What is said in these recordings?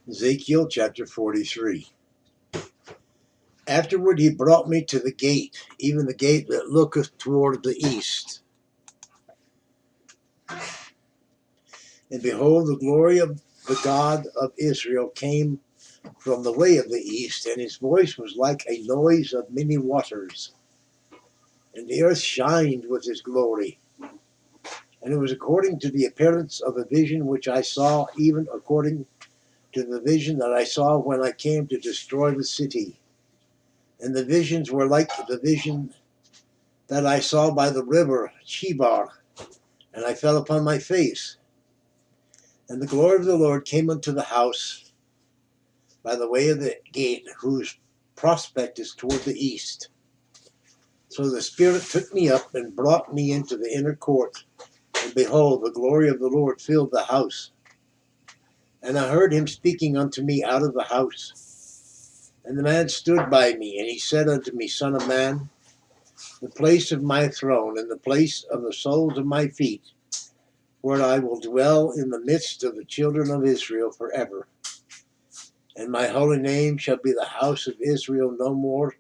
Ezekiel chapter 43. Afterward he brought me to the gate, even the gate that looketh toward the east. And behold, the glory of the God of Israel came from the way of the east, and his voice was like a noise of many waters. And the earth shined with his glory. And it was according to the appearance of a vision which I saw, even according to the vision that I saw when I came to destroy the city. And the visions were like the vision that I saw by the river Chebar, and I fell upon my face. And the glory of the Lord came unto the house by the way of the gate, whose prospect is toward the east. So the Spirit took me up and brought me into the inner court, and behold, the glory of the Lord filled the house. And I heard him speaking unto me out of the house. And the man stood by me, and he said unto me, Son of man, the place of my throne, and the place of the soles of my feet, where I will dwell in the midst of the children of Israel forever. And my holy name shall be the house of Israel no more.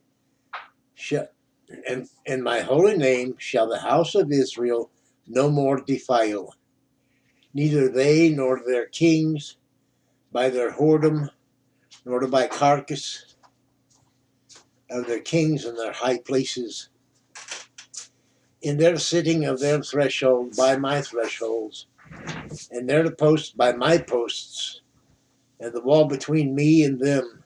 And my holy name shall the house of Israel no more defile, neither they nor their kings by their whoredom, nor by carcass of their kings in their high places, in their sitting of their threshold by my thresholds, and their posts by my posts, and the wall between me and them.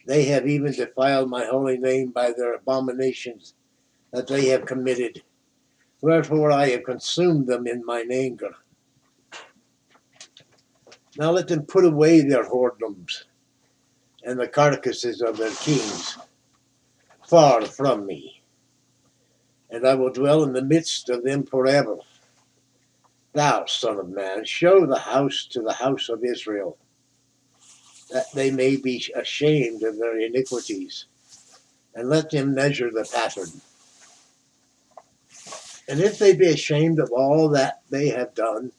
They have even defiled my holy name by their abominations that they have committed. Wherefore I have consumed them in mine anger. Now let them put away their whoredoms and the carcasses of their kings far from me, and I will dwell in the midst of them forever. Thou, son of man, show the house to the house of Israel, that they may be ashamed of their iniquities, and let them measure the pattern. And if they be ashamed of all that they have done,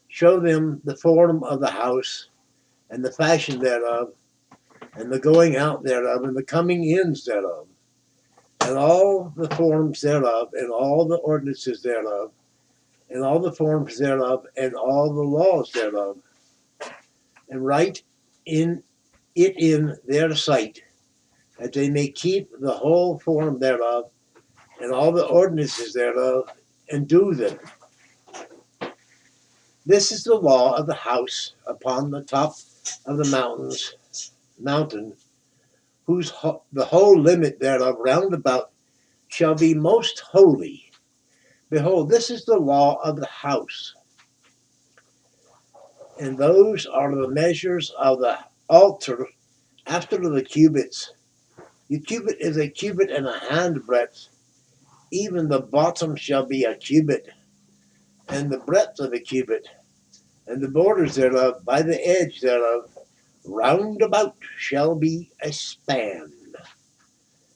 show them the form of the house, and the fashion thereof, and the going out thereof, and the coming ins thereof, and all the forms thereof, and all the ordinances thereof, and all the forms thereof, and all the laws thereof, and write in their sight, that they may keep the whole form thereof, and all the ordinances thereof, and do them. This is the law of the house upon the top of the mountain, whose the whole limit thereof round about shall be most holy. Behold, this is the law of the house. And those are the measures of the altar after the cubits. The cubit is a cubit and a handbreadth. Even the bottom shall be a cubit, and the breadth of a cubit, and the borders thereof by the edge thereof round about shall be a span.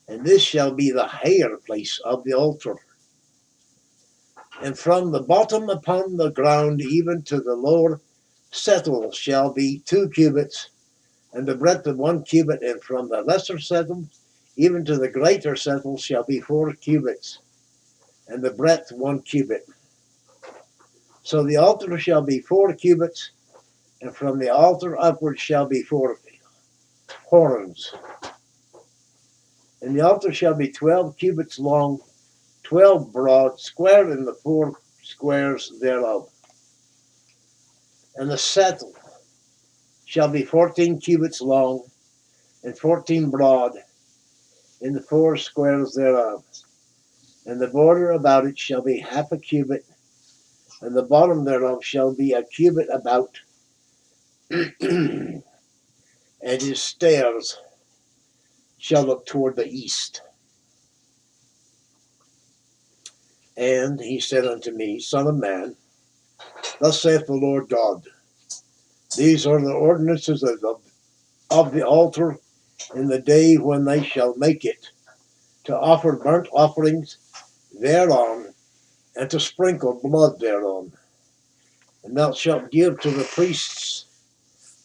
And this shall be the higher place of the altar. And from the bottom upon the ground even to the lower settle shall be 2 cubits, and the breadth of 1 cubit, and from the lesser settle even to the greater settle shall be 4 cubits, and the breadth 1 cubit. So the altar shall be 4 cubits, and from the altar upward shall be 4 horns. And the altar shall be 12 cubits long, 12 broad, square in the 4 squares thereof. And the settle shall be 14 cubits long, and 14 broad in the 4 squares thereof. And the border about it shall be half a cubit, and the bottom thereof shall be a cubit about. And his stairs shall look toward the east. And he said unto me, Son of man, thus saith the Lord God, these are the ordinances of the altar in the day when they shall make it, to offer burnt offerings thereon, and to sprinkle blood thereon. And thou shalt give to the priests,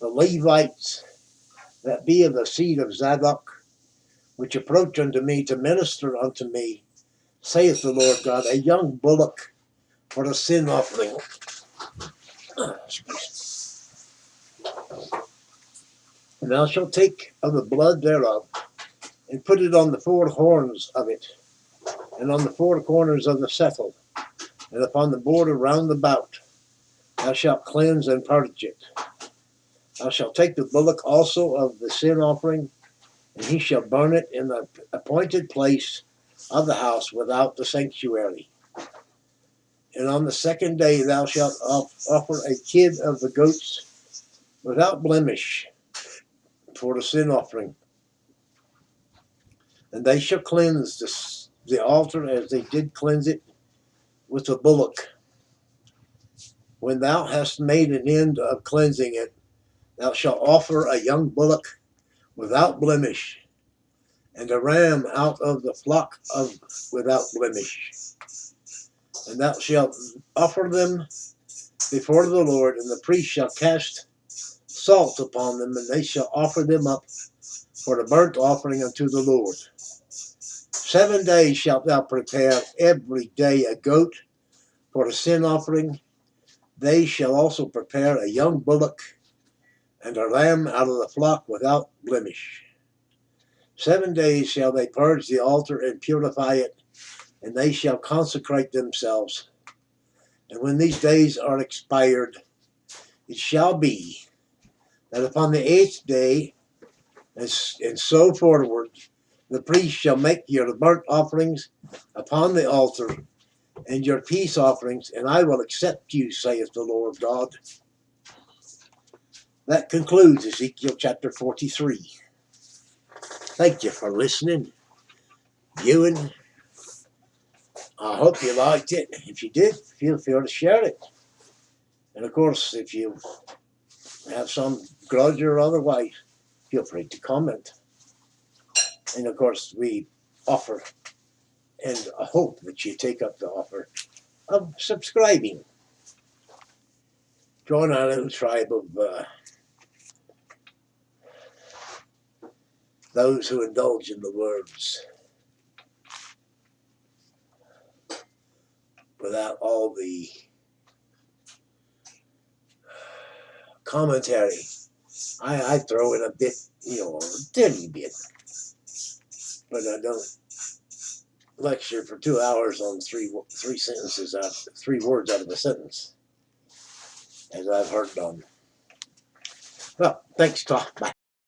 the Levites, that be of the seed of Zadok, which approach unto me to minister unto me, saith the Lord God, a young bullock for a sin offering. And thou shalt take of the blood thereof, and put it on the four horns of it, and on the four corners of the settle, and upon the border round about. Thou shalt cleanse and purge it. Thou shalt take the bullock also of the sin offering, and he shall burn it in the appointed place of the house without the sanctuary. And on the second day thou shalt offer a kid of the goats without blemish for the sin offering. And they shall cleanse the altar as they did cleanse it with the bullock. When thou hast made an end of cleansing it, thou shalt offer a young bullock without blemish, and a ram out of the flock without blemish. And thou shalt offer them before the Lord, and the priest shall cast salt upon them, and they shall offer them up for the burnt offering unto the Lord. 7 days shalt thou prepare every day a goat for a sin offering. They shall also prepare a young bullock and a lamb out of the flock without blemish. 7 days shall they purge the altar and purify it, and they shall consecrate themselves. And when these days are expired, it shall be that upon the 8th day, and so forward, the priest shall make your burnt offerings upon the altar, and your peace offerings, and I will accept you, saith the Lord God. That concludes Ezekiel chapter 43. Thank you for listening, viewing. I hope you liked it. If you did, feel free to share it. And of course, if you have some grudge or otherwise, feel free to comment. And of course, we offer and I hope that you take up the offer of subscribing. Join our little tribe of those who indulge in the words without all the commentary. I throw in a bit, a tiny bit, but I don't lecture for 2 hours on three sentences out, 3 words out of a sentence, as I've heard done. Well, thanks, Todd. Bye.